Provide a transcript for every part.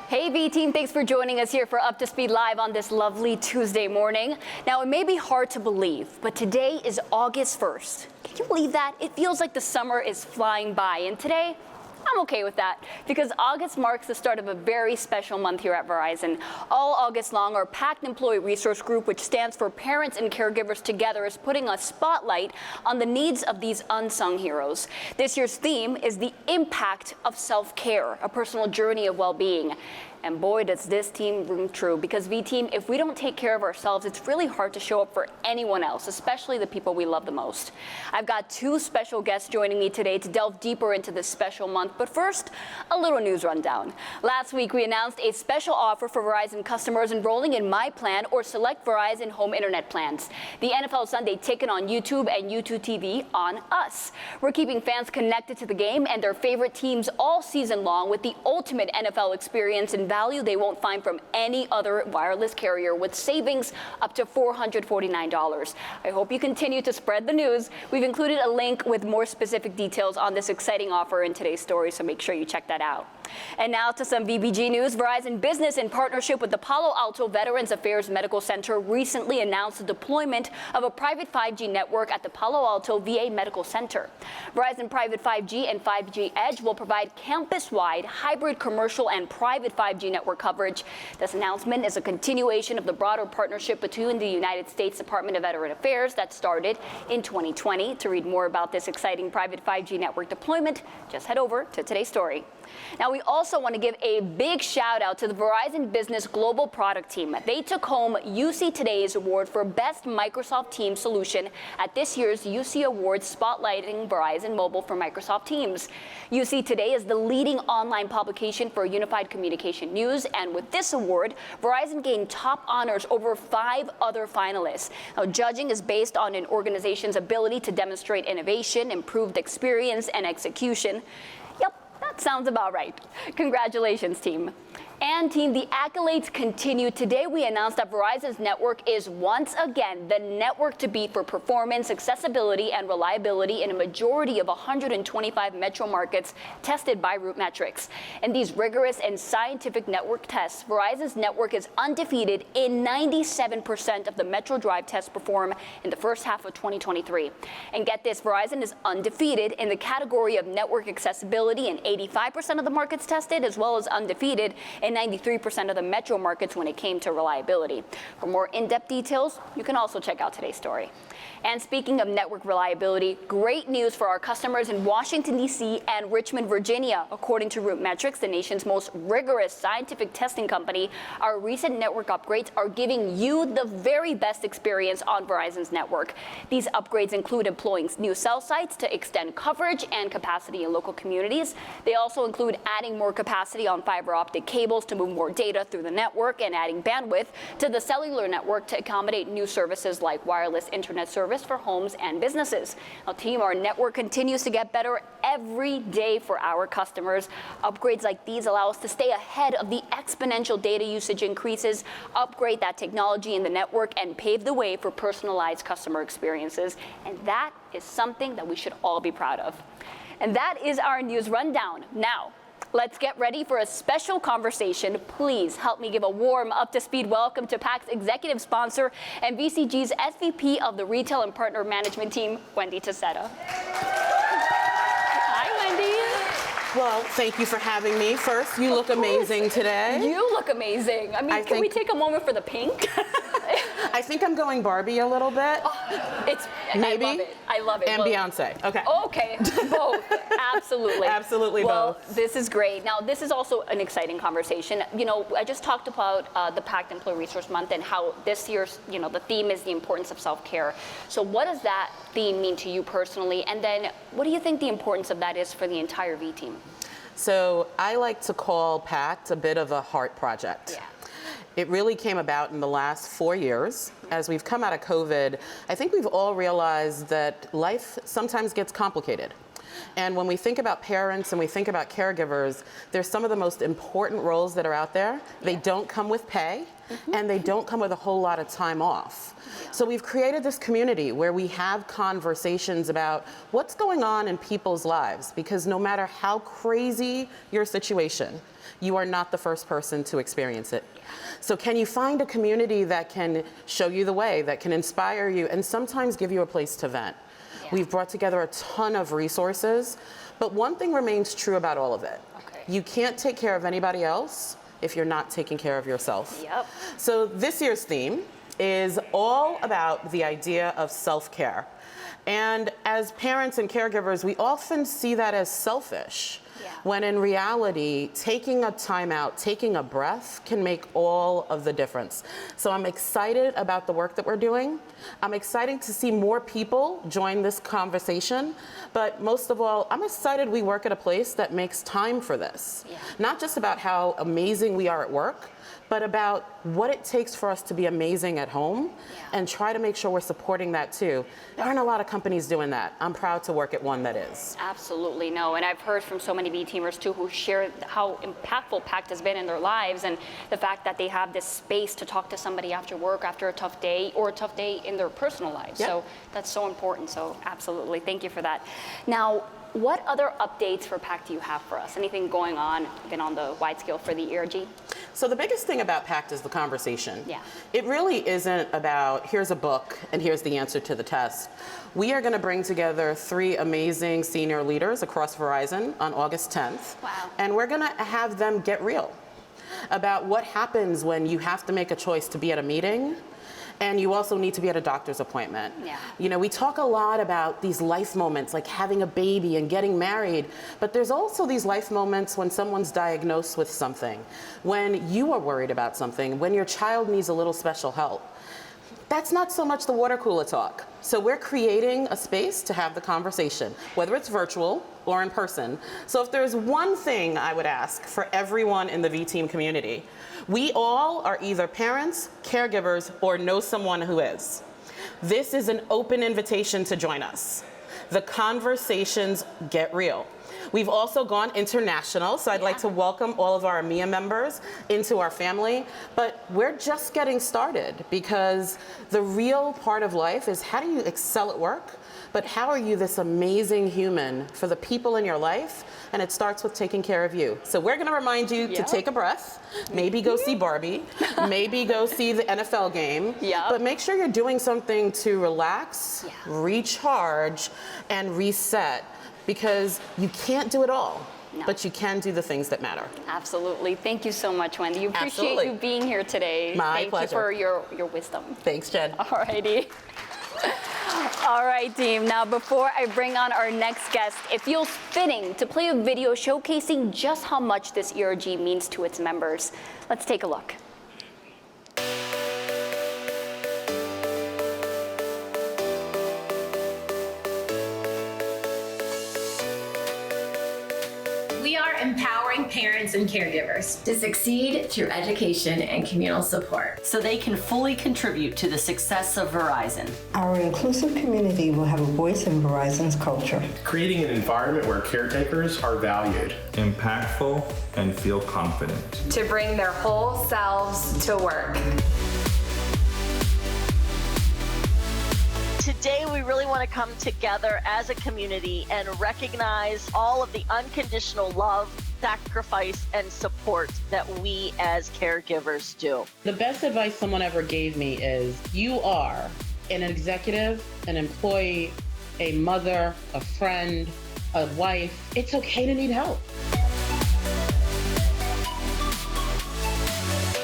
Hey V-Team, thanks for joining us here for Up to Speed Live on this lovely Tuesday morning. Now, it may be hard to believe, but today is August 1st. Can you believe that? It feels like the summer is flying by, and today, I'm okay with that because August marks the start of a very special month here at Verizon. All August long, our PACT Employee Resource Group, which stands for Parents and Caregivers Together, is putting a spotlight on the needs of these unsung heroes. This year's theme is the impact of self-care, a personal journey of well-being. And boy, does this team ring true, because V-Team, if we don't take care of ourselves, it's really hard to show up for anyone else, especially the people we love the most. I've got two special guests joining me today to delve deeper into this special month. But first, a little news rundown. Last week, we announced a special offer for Verizon customers enrolling in My Plan or select Verizon home internet plans. The NFL Sunday Ticket on YouTube and YouTube TV on us. We're keeping fans connected to the game and their favorite teams all season long with the ultimate NFL experience and value they won't find from any other wireless carrier, with savings up to $449. I hope you continue to spread the news. We've included a link with more specific details on this exciting offer in today's story, so make sure you check that out. And now to some VBG news. Verizon Business, in partnership with the Palo Alto Veterans Affairs Medical Center, recently announced the deployment of a private 5G network at the Palo Alto VA Medical Center. Verizon Private 5G and 5G Edge will provide campus-wide hybrid commercial and private 5G network coverage. This announcement is a continuation of the broader partnership between the United States Department of Veteran Affairs that started in 2020. To read more about this exciting private 5G network deployment, just head over to today's story. Now, we also want to give a big shout out to the Verizon Business Global Product Team. They took home UC Today's award for Best Microsoft Teams Solution at this year's UC Awards, spotlighting Verizon Mobile for Microsoft Teams. UC Today is the leading online publication for unified communication news, and with this award, Verizon gained top honors over 5 other finalists. Now, judging is based on an organization's ability to demonstrate innovation, improved experience, and execution. That sounds about right. Congratulations, team. And team, the accolades continue. Today, we announced that Verizon's network is once again the network to beat for performance, accessibility, and reliability in a majority of 125 metro markets tested by RootMetrics. In these rigorous and scientific network tests, Verizon's network is undefeated in 97% of the Metro Drive tests performed in the first half of 2023. And get this, Verizon is undefeated in the category of network accessibility in 85% of the markets tested, as well as undefeated in 93% of the metro markets when it came to reliability. For more in-depth details, you can also check out today's story. And speaking of network reliability, great news for our customers in Washington, D.C. and Richmond, Virginia. According to RootMetrics, the nation's most rigorous scientific testing company, our recent network upgrades are giving you the very best experience on Verizon's network. These upgrades include employing new cell sites to extend coverage and capacity in local communities. They also include adding more capacity on fiber optic cables to move more data through the network, and adding bandwidth to the cellular network to accommodate new services like wireless internet service for homes and businesses. Now, team, our network continues to get better every day for our customers. Upgrades like these allow us to stay ahead of the exponential data usage increases, upgrade that technology in the network, and pave the way for personalized customer experiences. And that is something that we should all be proud of. And that is our news rundown. Now, let's get ready for a special conversation. Please help me give a warm, up-to-speed welcome to PACT's executive sponsor and VCG's SVP of the Retail and Partner Management Team, Wendy Tassetta. Hi, Wendy. Well, thank you for having me. First, you look amazing today. You look amazing. I mean, can we take a moment for the pink? I think I'm going Barbie a little bit. Maybe. I love it. I love it. And Beyonce. Okay. Okay, both. Absolutely. Absolutely well, both. This is great. Now, this is also an exciting conversation. You know, I just talked about the PACT Employee Resource Month and how this year's, the theme is the importance of self-care. So what does that theme mean to you personally? And then what do you think the importance of that is for the entire V team? So I like to call PACT a bit of a heart project. Yeah. It really came about in the last 4 years. As we've come out of COVID, I think we've all realized that life sometimes gets complicated. And when we think about parents and we think about caregivers, there's some of the most important roles that are out there. They don't come with pay, and they don't come with a whole lot of time off. So we've created this community where we have conversations about what's going on in people's lives, because no matter how crazy your situation, you are not the first person to experience it. So can you find a community that can show you the way, that can inspire you, and sometimes give you a place to vent? We've brought together a ton of resources, but one thing remains true about all of it. You can't take care of anybody else if you're not taking care of yourself. So this year's theme is all about the idea of self-care. And as parents and caregivers, we often see that as selfish, when in reality, taking a time out, taking a breath can make all of the difference. So I'm excited about the work that we're doing. I'm excited to see more people join this conversation, but most of all, I'm excited we work at a place that makes time for this. Not just about how amazing we are at work, but about what it takes for us to be amazing at home and try to make sure we're supporting that too. There aren't a lot of companies doing that. I'm proud to work at one that is. Absolutely, no. And I've heard from so many V-teamers too who share how impactful PACT has been in their lives, and the fact that they have this space to talk to somebody after work, after a tough day, or a tough day in their personal lives. So that's so important. So absolutely, thank you for that. Now, what other updates for PACT do you have for us? Anything going on, even on the wide scale for the ERG? So the biggest thing about PACT is the conversation. It really isn't about, here's a book and here's the answer to the test. We are going to bring together 3 amazing senior leaders across Verizon on August 10th. And we're going to have them get real about what happens when you have to make a choice to be at a meeting, and you also need to be at a doctor's appointment. You know, we talk a lot about these life moments, like having a baby and getting married, but there's also these life moments when someone's diagnosed with something, when you are worried about something, when your child needs a little special help. That's not so much the water cooler talk. So we're creating a space to have the conversation, whether it's virtual or in person. So if there's one thing I would ask for everyone in the V-Team community, we all are either parents, caregivers, or know someone who is. This is an open invitation to join us. The conversations get real. We've also gone international, so I'd like to welcome all of our EMEA members into our family, but we're just getting started, because the real part of life is, how do you excel at work, but how are you this amazing human for the people in your life? And it starts with taking care of you. So we're gonna remind you to take a breath, maybe go see Barbie, maybe go see the NFL game, but make sure you're doing something to relax, recharge, and reset, because you can't do it all, but you can do the things that matter. Absolutely. Thank you so much, Wendy. We appreciate you being here today. My Thank pleasure. you for your wisdom. Thanks, Jen. All righty. All right, team. Now, before I bring on our next guest, it feels fitting to play a video showcasing just how much this ERG means to its members. Let's take a look. We are empowering parents and caregivers to succeed through education and communal support, so they can fully contribute to the success of Verizon. Our inclusive community will have a voice in Verizon's culture, creating an environment where caretakers are valued, impactful, and feel confident to bring their whole selves to work. Today, we really want to come together as a community and recognize all of the unconditional love, sacrifice, and support that we as caregivers do. The best advice someone ever gave me is, you are an executive, an employee, a mother, a friend, a wife. It's okay to need help.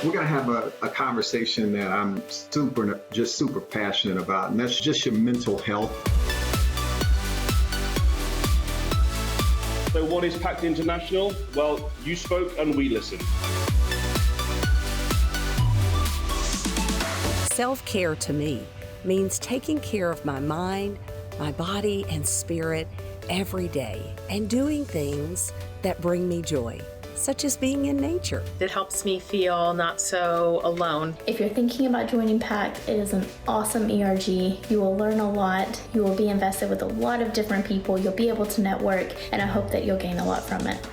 We're going to have a conversation that I'm super passionate about, and that's just your mental health. So what is PACT International? Well, you spoke and we listened. Self-care to me means taking care of my mind, my body, and spirit every day, and doing things that bring me joy. such as being in nature. It helps me feel not so alone. If you're thinking about joining PACT, it is an awesome ERG. You will learn a lot. You will be invested with a lot of different people. You'll be able to network, and I hope that you'll gain a lot from it.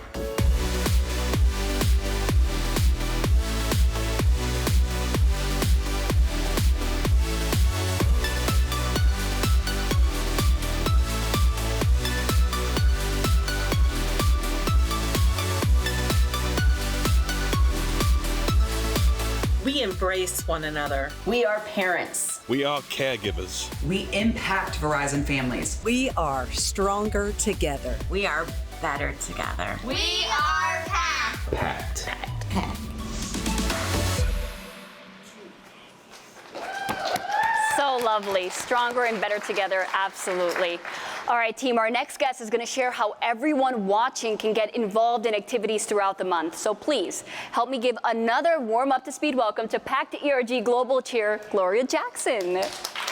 We embrace one another. We are parents. We are caregivers. We impact Verizon families. We are stronger together. We are better together. We are PACT. PACT. So lovely. Stronger and better together, absolutely. All right, team, our next guest is going to share how everyone watching can get involved in activities throughout the month. So please help me give another warm up to speed welcome to PACT ERG Global Chair, Gloria Jackson.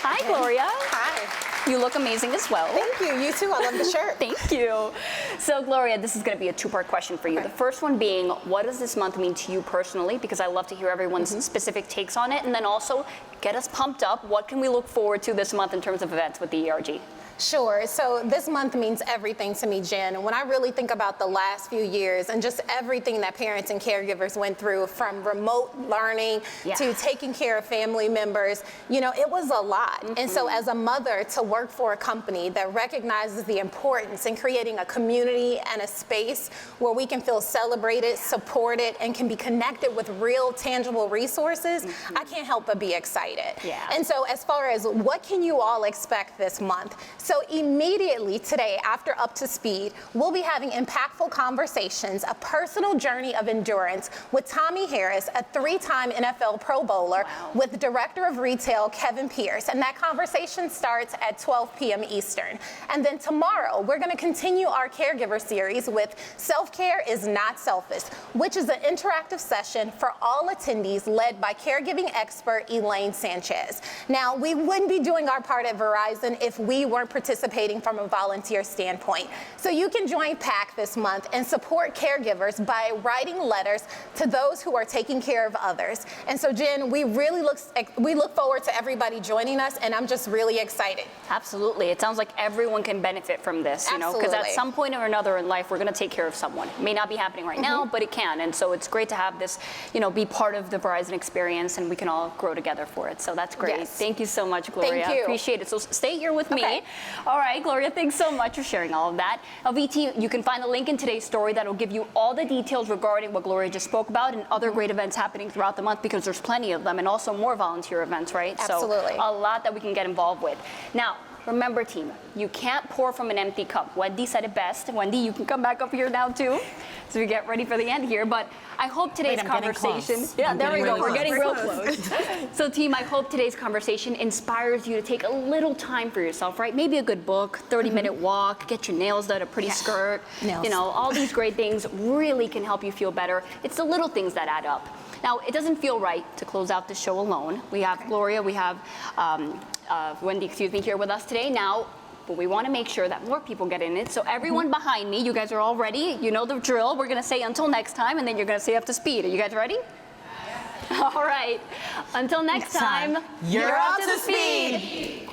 Hi, Gloria. Hi. You look amazing as well. Thank you. You too. I love the shirt. Thank you. So, Gloria, this is going to be a two-part question for you. Okay. The first one being, what does this month mean to you personally? Because I love to hear everyone's specific takes on it. And then also, get us pumped up. What can we look forward to this month in terms of events with the ERG? Sure. So this month means everything to me, Jen. And when I really think about the last few years and just everything that parents and caregivers went through, from remote learning to taking care of family members, you know, it was a lot. And so as a mother, to work for a company that recognizes the importance in creating a community and a space where we can feel celebrated, supported, and can be connected with real, tangible resources, I can't help but be excited. And so as far as what can you all expect this month? So immediately today, after Up to Speed, we'll be having impactful conversations, a personal journey of endurance with Tommy Harris, a 3-time NFL Pro Bowler, with Director of Retail Kevin Pierce. And that conversation starts at 12 p.m. Eastern. And then tomorrow, we're going to continue our caregiver series with Self-Care is Not Selfish, which is an interactive session for all attendees led by caregiving expert Elaine Sanchez. Now, we wouldn't be doing our part at Verizon if we weren't participating from a volunteer standpoint. So you can join PACT this month and support caregivers by writing letters to those who are taking care of others. And so, Jen, we really look forward to everybody joining us, and I'm just really excited. Absolutely. It sounds like everyone can benefit from this, you know, because at some point or another in life, we're going to take care of someone. It may not be happening right now, but it can. And so it's great to have this, you know, be part of the Verizon experience, and we can all grow together for it. So that's great. Thank you so much, Gloria. Thank you. Appreciate it. So stay here with me. All right, Gloria, thanks so much for sharing all of that. VT, you can find the link in today's story that'll give you all the details regarding what Gloria just spoke about and other great events happening throughout the month, because there's plenty of them, and also more volunteer events, right? Absolutely. So a lot that we can get involved with. Now, remember, team, you can't pour from an empty cup. Wendy said it best. Wendy, you can come back up here now, too. So we get ready for the end here. But I hope today's conversation... Yeah, there we go. We're getting real close. So, team, I hope today's conversation inspires you to take a little time for yourself, right? Maybe a good book, 30-minute walk, get your nails done, a pretty skirt. Nails. You know, all these great things really can help you feel better. It's the little things that add up. Now, it doesn't feel right to close out the show alone. We have Gloria, we have Wendy, here with us today now, but we want to make sure that more people get in it. So everyone behind me, you guys are all ready. You know the drill. We're going to say until next time, and then you're going to say up to speed. Are you guys ready? All right. Until next time, you're up to speed.